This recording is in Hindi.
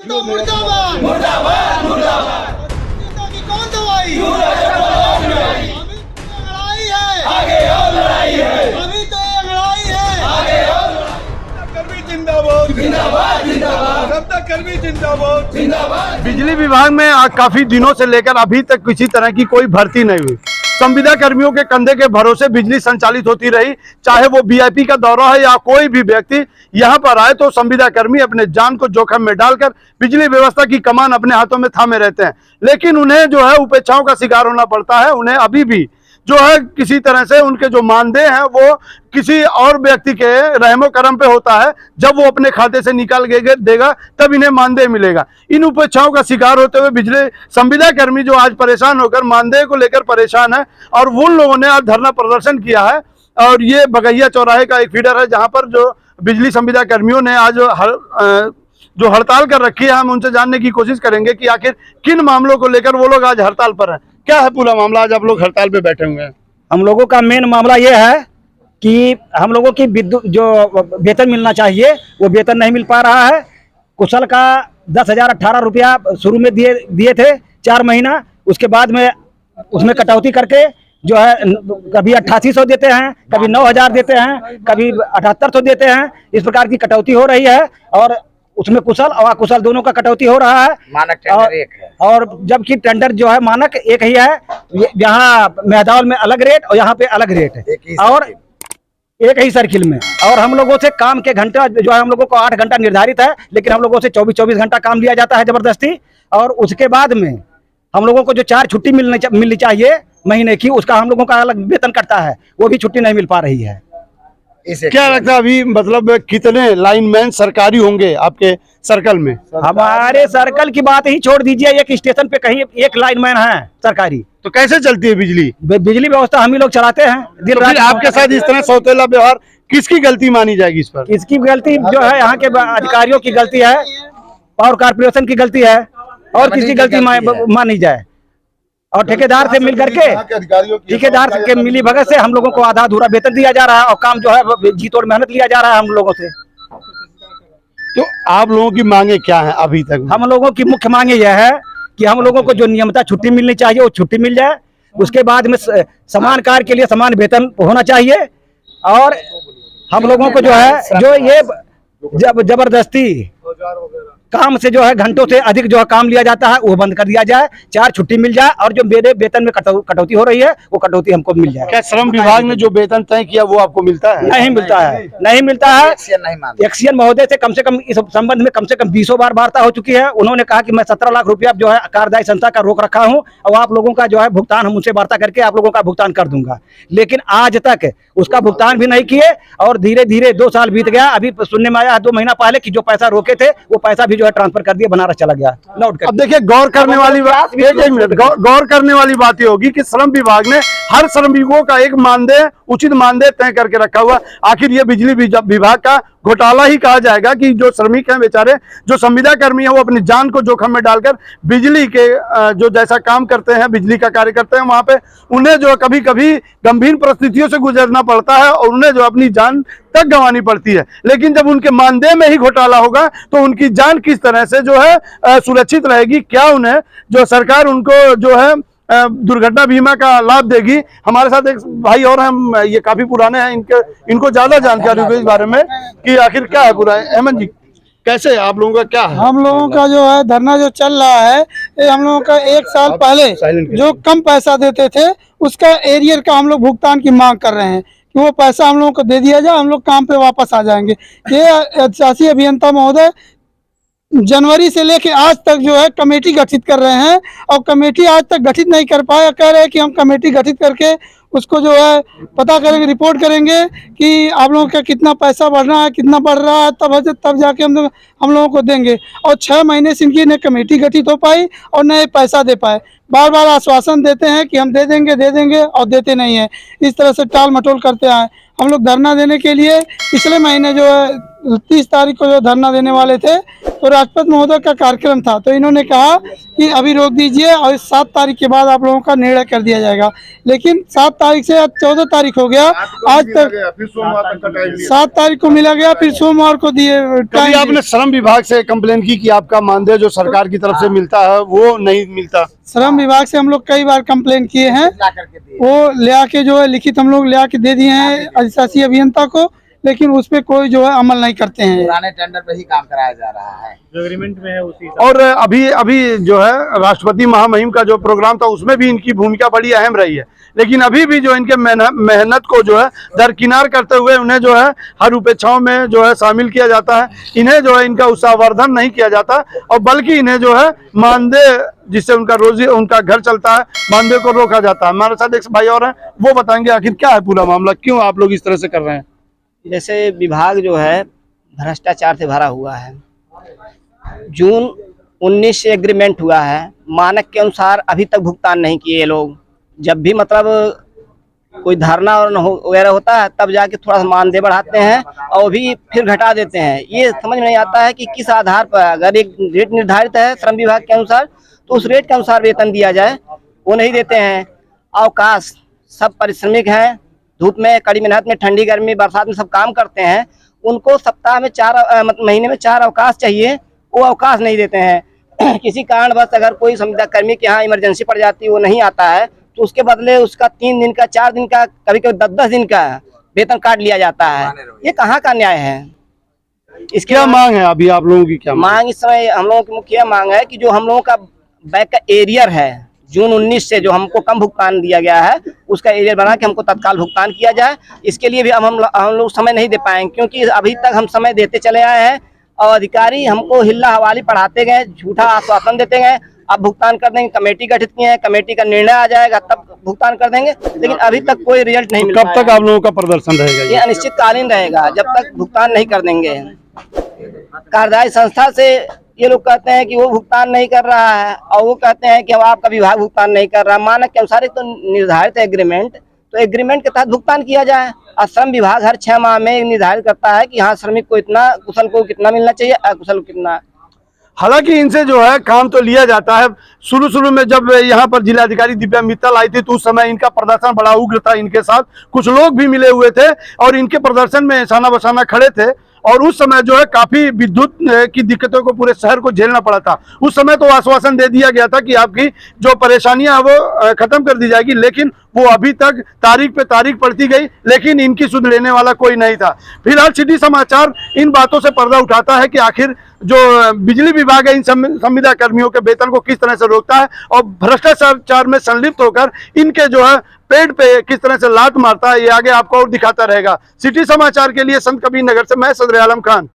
मुर्दाबाद मुर्दाबाद मुर्दाबाद। की कौन दवाई? लड़ाई है, आगे और लड़ाई है, अभी तो ये लड़ाई है, आगे और कर्मी जिंदाबाद जिंदाबाद जिंदाबाद, सब तक कर्मी जिंदाबाद जिंदाबाद। बिजली विभाग में काफी दिनों से लेकर अभी तक किसी तरह की कोई भर्ती नहीं हुई। संविदा कर्मियों के कंधे के भरोसे बिजली संचालित होती रही। चाहे वो वीआईपी का दौरा है या कोई भी व्यक्ति यहाँ पर आए तो संविदा कर्मी अपने जान को जोखिम में डालकर बिजली व्यवस्था की कमान अपने हाथों में थामे रहते हैं। लेकिन उन्हें जो है उपेक्षाओं का शिकार होना पड़ता है। उन्हें अभी भी जो है किसी तरह से उनके जो मानदेय हैं वो किसी और व्यक्ति के रहमो करम पे होता है। जब वो अपने खाते से निकाल के देगा तब इन्हें मानदेय मिलेगा। इन उपेक्षाओं का शिकार होते हुए बिजली संविदा कर्मी जो आज परेशान होकर मानदेय को लेकर परेशान है और उन लोगों ने आज धरना प्रदर्शन किया है। और ये बगैया चौराहे का एक फीडर है जहाँ पर जो बिजली संविदा कर्मियों ने आज जो हड़ताल कर रखी है। हम उनसे जानने की कोशिश करेंगे कि आखिर किन मामलों को लेकर वो लोग आज हड़ताल पर हैं। क्या है पूरा मामला, आज आप लोग हड़ताल पे बैठे हुए हैं? हम लोगों का मेन मामला ये है कि हम लोगों की विद्युत जो वेतन मिलना चाहिए वो वेतन नहीं मिल पा रहा है। कुशल का 10,018 रुपया शुरू में दिए थे 4 महीना, उसके बाद में उसमें कटौती करके जो है कभी 8800 देते हैं, कभी 9000 देते हैं, कभी 7800 देते हैं। इस प्रकार की कटौती हो रही है और उसमें कुशल और अकुशल दोनों का कटौती हो रहा है। मानक टेंडर एक है और जबकि टेंडर जो है मानक एक ही है। यहाँ मेहदावल में अलग रेट और यहाँ पे अलग रेट है और एक ही सर्किल में। और हम लोगों से काम के घंटा जो है हम लोगों को 8 घंटा निर्धारित है, लेकिन हम लोगों से 24-24 घंटा काम लिया जाता है जबरदस्ती। और उसके बाद में हम लोगों को जो 4 छुट्टी मिलनी चाहिए महीने की, उसका हम लोगों का अलग वेतन कटता है, वो भी छुट्टी नहीं मिल पा रही है। क्या लगता है अभी मतलब कितने लाइनमैन सरकारी होंगे आपके सर्कल में? हमारे सर्कल की बात ही छोड़ दीजिए, एक स्टेशन पे कहीं एक लाइनमैन है सरकारी। तो कैसे चलती है बिजली व्यवस्था हम ही लोग चलाते हैं दिन रात। आपके साथ इस तरह सौतेला व्यवहार किसकी गलती मानी जाएगी इस पर? इसकी गलती जो है यहाँ के अधिकारियों की गलती है, पावर कारपोरेशन की गलती है और किसी गलती मानी जाए। और ठेकेदार से मिल करके ठेकेदार के मिली भगत से हम लोगों को आधा अधूरा वेतन दिया जा रहा है और काम जो है जी तोड़ मेहनत लिया जा रहा है हम लोगों से। तो आप लोगों की मांगे क्या है अभी तक? हम लोगों की मुख्य मांगे यह है कि हम लोगों को जो नियमित छुट्टी मिलनी चाहिए वो छुट्टी मिल जाए। उसके बाद में समान कार्य के लिए समान वेतन होना चाहिए। और हम लोगों को जो है जो ये जबरदस्ती काम से जो है घंटों से अधिक जो है काम लिया जाता है वो बंद कर दिया जाए, 4 छुट्टी मिल जाए और जो मेरे वेतन में कटौती हो रही है वो कटौती हमको मिल जाए। क्या श्रम विभाग ने जो वेतन तय किया वो आपको मिलता है? नहीं मिलता है, नहीं मिलता है। एक्सीएन महोदय से कम इस संबंध में कम से कम 20 बार वार्ता हो चुकी है। उन्होंने कहा कि मैं 17 लाख रुपया जो है कार्यदायी संस्था का रोक रखा हूँ और आप लोगों का जो है भुगतान हम उनसे वार्ता करके आप लोगों का भुगतान कर दूंगा। लेकिन आज तक उसका भुगतान भी नहीं किए और धीरे धीरे 2 साल बीत गया। अभी सुनने में आया 2 महीना पहले कि जो पैसा रोके थे वो पैसा भी जो है ट्रांसफर कर दिया, बनारस चला गया लौट कर। अब देखिए गौर करने वाली बात, एक मिनट गौर करने वाली बात ये होगी कि श्रम विभाग ने हर श्रमिकों का एक मानदेय उचित मानदेय तय करके रखा हुआ। आखिर ये बिजली विभाग का घोटाला ही कहा जाएगा कि जो श्रमिक हैं बेचारे, जो संविदा कर्मी हैं वो अपनी जान को जोखिम में डालकर बिजली के जो जैसा काम करते हैं, बिजली का कार्य करते हैं, वहां पे उन्हें जो कभी कभी गंभीर परिस्थितियों से गुजरना पड़ता है और उन्हें जो अपनी जान तक गंवानी पड़ती है। लेकिन जब उनके मानदेय में ही घोटाला होगा तो उनकी जान किस तरह से जो है सुरक्षित रहेगी? क्या उन्हें जो सरकार उनको जो है दुर्घटना बीमा का लाभ देगी? हमारे साथ एक भाई और हम, ये काफी पुराने हैं, इनको ज्यादा जानकारी होगी इस बारे में कि आखिर क्या है पूरा। अहमद जी, कैसे आप लोगों का क्या है? हम लोगों का जो है धरना जो चल रहा है ये हम लोगों का 1 साल पहले जो कम पैसा देते थे उसका एरियर का हम लोग भुगतान की मांग कर रहे हैं कि वो पैसा हम लोगों को दे दिया जाए, हम लोग काम पे वापस आ जाएंगे। ये शासी अभियंता महोदय जनवरी से लेके आज तक जो है कमेटी गठित कर रहे हैं और कमेटी आज तक गठित नहीं कर पाया। कह रहे हैं कि हम कमेटी गठित करके उसको जो है पता करेंगे, रिपोर्ट करेंगे कि आप लोगों का कितना पैसा बढ़ रहा है, कितना बढ़ रहा है, तब जाके हम लोगों को देंगे। और 6 महीने से इनकी न कमेटी गठित हो पाई और न पैसा दे पाए। बार बार आश्वासन देते हैं कि हम दे देंगे और देते नहीं हैं। इस तरह से टाल मटोल करते आए। हम लोग धरना देने के लिए पिछले महीने जो है 30 तारीख को जो धरना देने वाले थे, तो राष्ट्रपति महोदय का कार्यक्रम था, तो इन्होंने कहा कि अभी रोक दीजिए और 7 तारीख के बाद आप लोगों का निर्णय कर दिया जाएगा। लेकिन 7 तारीख से आज 14 तारीख हो गया, आज तक 7 तारीख को मिला गया, फिर सोमवार को दिए कभी टाइम। आपने श्रम विभाग से कंप्लेन की कि आपका मानदेय जो सरकार की तरफ से मिलता है वो नहीं मिलता? श्रम विभाग से हम लोग कई बार कंप्लेन किए हैं, वो ले आके जो है लिखित हम लोग ले आके दे दिए हैं अधिशासी अभियंता को, लेकिन उस पे कोई जो है अमल नहीं करते हैं। पुराने टेंडर पे ही काम कराया जा रहा है, जो एग्रीमेंट में है उसी। और अभी जो है राष्ट्रपति महामहिम का जो प्रोग्राम था उसमें भी इनकी भूमिका बड़ी अहम रही है, लेकिन अभी भी जो इनके मेहनत को जो है दरकिनार करते हुए उन्हें जो है हर उपेक्षाओं में जो है शामिल किया जाता है। इन्हें जो है इनका उत्साहवर्धन नहीं किया जाता, और बल्कि इन्हें जो है मानदेय जिससे उनका रोजी उनका घर चलता है, मानदेय को रोका जाता है। हमारे साथ एक भाई और हैं, वो बताएंगे आखिर क्या है पूरा मामला, क्यों आप लोग इस तरह से कर रहे हैं? जैसे विभाग जो है भ्रष्टाचार से भरा हुआ है। जून 19 से एग्रीमेंट हुआ है, मानक के अनुसार अभी तक भुगतान नहीं किए ये लोग। जब भी मतलब कोई धरना और वगैरह होता है तब जाके थोड़ा सा मानदेय बढ़ाते हैं और भी फिर घटा देते हैं। ये समझ में नहीं आता है कि किस आधार पर, अगर एक रेट निर्धारित है श्रम विभाग के अनुसार तो उस रेट के अनुसार वेतन दिया जाए, वो नहीं देते हैं। अवकाश, सब परिश्रमिक हैं, धूप में, कड़ी मेहनत में, ठंडी गर्मी बरसात में सब काम करते हैं, उनको सप्ताह में महीने में 4 अवकाश चाहिए, वो अवकाश नहीं देते हैं। किसी कारणवश अगर कोई संविदा कर्मी के यहाँ इमरजेंसी पड़ जाती है, वो नहीं आता है, तो उसके बदले उसका 3 दिन का, 4 दिन का, कभी कभी 10-10 दिन का वेतन काट लिया जाता है। ये कहाँ का न्याय है? इसकी क्या मांग है अभी आप लोगों की? क्या मांग इस समय हम लोगों की मुख्य मांग है कि जो हम लोगों का बैक का एरियर है, जून 19 से जो हमको कम भुगतान दिया गया है, उसका एरियर बना के हमको तत्काल भुगतान किया जाए। इसके लिए भी हम लोग समय नहीं दे पाएंगे, क्योंकि अभी तक हम समय देते चले आए हैं और अधिकारी हमको हिल्ला हवाली पढ़ाते गए, झूठा आश्वासन देते गए। अब भुगतान कर देंगे, कमेटी गठित किए हैं, कमेटी का निर्णय आ जाएगा तब भुगतान कर देंगे, लेकिन अभी तक कोई रिजल्ट नहीं मिल कब तक आप लोगों का प्रदर्शन रहेगा? ये अनिश्चितकालीन रहेगा जब तक भुगतान नहीं कर देंगे। कार्यदायी संस्था से ये लोग कहते हैं कि वो भुगतान नहीं कर रहा है, और वो कहते हैं कि आपका विभाग भुगतान नहीं कर रहा। मानक के अनुसार एक तो निर्धारित है एग्रीमेंट, तो एग्रीमेंट के तहत भुगतान किया जाए। और श्रम विभाग हर 6 माह में निर्धारित करता है कि हाँ श्रमिक को इतना, कुशल को कितना मिलना चाहिए, अकुशल को कितना। हालांकि इनसे जो है काम तो लिया जाता है। शुरू में जब यहाँ पर जिलाधिकारी दिव्या मित्तल आई थी तो उस समय इनका प्रदर्शन बड़ा उग्र था। इनके साथ कुछ लोग भी मिले हुए थे और इनके प्रदर्शन में शाना बशाना खड़े थे, और उस समय जो है काफी विद्युत की दिक्कतों को पूरे शहर को झेलना पड़ा था। उस समय तो आश्वासन दे दिया गया था कि आपकी जो परेशानियां वो खत्म कर दी जाएगी, लेकिन वो अभी तक तारीख पे तारीख पड़ती गई, लेकिन इनकी सुध लेने वाला कोई नहीं था। फिलहाल सिटी समाचार इन बातों से पर्दा उठाता है कि आखिर जो बिजली विभाग है इन संविदा कर्मियों के वेतन को किस तरह से रोकता है और भ्रष्टाचार में संलिप्त होकर इनके जो है पेट पे किस तरह से लात मारता है, ये आगे आपको और दिखाता रहेगा। सिटी समाचार के लिए संत कबीर नगर से मैं सदर आलम खान।